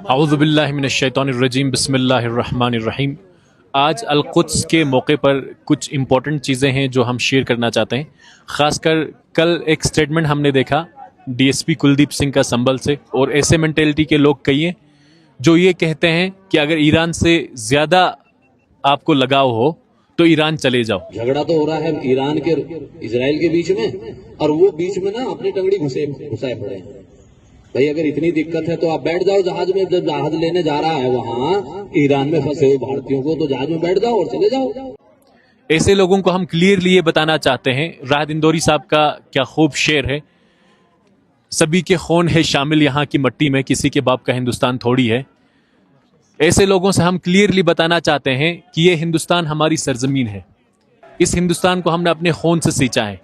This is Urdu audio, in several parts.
اعوذ باللہ من الشیطان الرجیم بسم اللہ الرحمن الرحیم۔ آج القدس کے موقع پر کچھ امپورٹنٹ چیزیں ہیں جو ہم شیئر کرنا چاہتے ہیں۔ خاص کر کل ایک سٹیٹمنٹ ہم نے دیکھا D S P Kuldeep Singh کا سنبل سے، اور ایسے مینٹیلٹی کے لوگ کئی ہیں جو یہ کہتے ہیں کہ اگر ایران سے زیادہ آپ کو لگاؤ ہو تو ایران چلے جاؤ۔ جھگڑا تو ہو رہا ہے ایران کے اسرائیل کے بیچ میں، اور وہ بیچ میں نا اپنی ٹنگڑی گھسائے پڑے ہیں۔ بھائی اگر اتنی دقت ہے تو آپ بیٹھ جاؤ جہاز میں، جب جہاز لینے جا رہا ہے وہاں ایران میں پھنسے ہوئے بھارتیوں کو، تو جہاز میں بیٹھ جاؤ اور چلے جاؤ۔ ایسے لوگوں کو ہم کلیئرلی یہ بتانا چاہتے ہیں، راحت اندوری صاحب کا کیا خوب شعر ہے، سبھی کے خون ہے شامل یہاں کی مٹی میں، کسی کے باپ کا ہندوستان تھوڑی ہے۔ ایسے لوگوں سے ہم کلیئرلی بتانا چاہتے ہیں کہ یہ ہندوستان ہماری سرزمین ہے، اس ہندوستان کو ہم نے اپنے خون سے سینچا ہے۔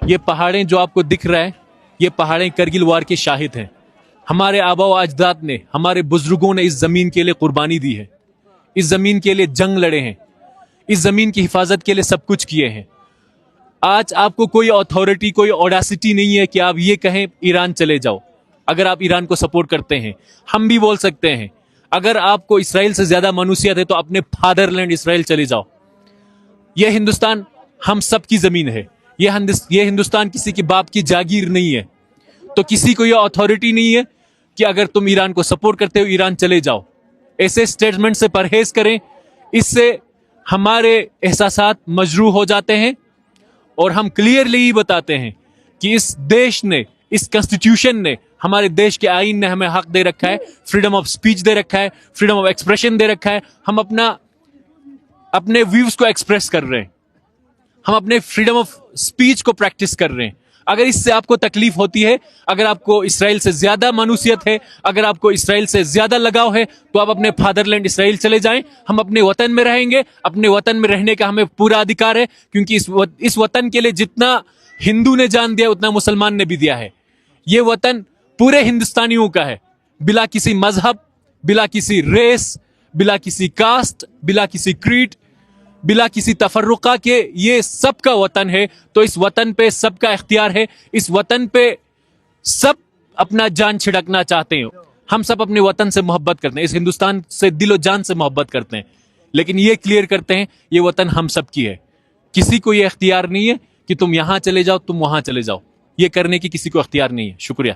یہ پہاڑیں جو آپ کو دکھ رہا ہے، یہ پہاڑیں کرگل وار کے شاہد ہیں۔ ہمارے آبا و اجداد نے، ہمارے بزرگوں نے اس زمین کے لیے قربانی دی ہے، اس زمین کے لیے جنگ لڑے ہیں، اس زمین کی حفاظت کے لیے سب کچھ کیے ہیں۔ آج آپ کو کوئی اتھارٹی، کوئی اوڈاسٹی نہیں ہے کہ آپ یہ کہیں ایران چلے جاؤ۔ اگر آپ ایران کو سپورٹ کرتے ہیں، ہم بھی بول سکتے ہیں اگر آپ کو اسرائیل سے زیادہ منوسیت ہے تو اپنے فادر لینڈ اسرائیل چلے جاؤ۔ یہ ہندوستان ہم سب کی زمین ہے، یہ ہندوستان کسی کے باپ کی جاگیر نہیں ہے، تو کسی کو یہ اتھارٹی نہیں ہے کہ اگر تم ایران کو سپورٹ کرتے ہو ایران چلے جاؤ۔ ایسے سٹیٹمنٹ سے پرہیز کریں، اس سے ہمارے احساسات مجروح ہو جاتے ہیں، اور ہم کلیئرلی ہی بتاتے ہیں کہ اس دیش نے، اس کنسٹیٹیوشن نے، ہمارے دیش کے آئین نے ہمیں حق دے رکھا ہے، فریڈم آف سپیچ دے رکھا ہے، فریڈم آف ایکسپریشن دے رکھا ہے۔ ہم اپنے ویوز کو ایکسپریس کر رہے ہیں، ہم اپنے فریڈم آف سپیچ کو پریکٹس کر رہے ہیں۔ اگر اس سے آپ کو تکلیف ہوتی ہے، اگر آپ کو اسرائیل سے زیادہ منوسیت ہے، اگر آپ کو اسرائیل سے زیادہ لگاؤ ہے، تو آپ اپنے فادر لینڈ اسرائیل چلے جائیں۔ ہم اپنے وطن میں رہیں گے، اپنے وطن میں رہنے کا ہمیں پورا ادھیکار ہے، کیونکہ اس وطن کے لیے جتنا ہندو نے جان دیا اتنا مسلمان نے بھی دیا ہے۔ یہ وطن پورے ہندوستانیوں کا ہے، بلا کسی مذہب، بلا کسی ریس، بلا کسی کاسٹ، بلا کسی کریڈ، بلا کسی تفرقہ کے، یہ سب کا وطن ہے۔ تو اس وطن پہ سب کا اختیار ہے، اس وطن پہ سب اپنا جان چھڑکنا چاہتے ہیں۔ ہم سب اپنے وطن سے محبت کرتے ہیں، اس ہندوستان سے دل و جان سے محبت کرتے ہیں، لیکن یہ کلیئر کرتے ہیں یہ وطن ہم سب کی ہے۔ کسی کو یہ اختیار نہیں ہے کہ تم یہاں چلے جاؤ، تم وہاں چلے جاؤ، یہ کرنے کی کسی کو اختیار نہیں ہے۔ شکریہ۔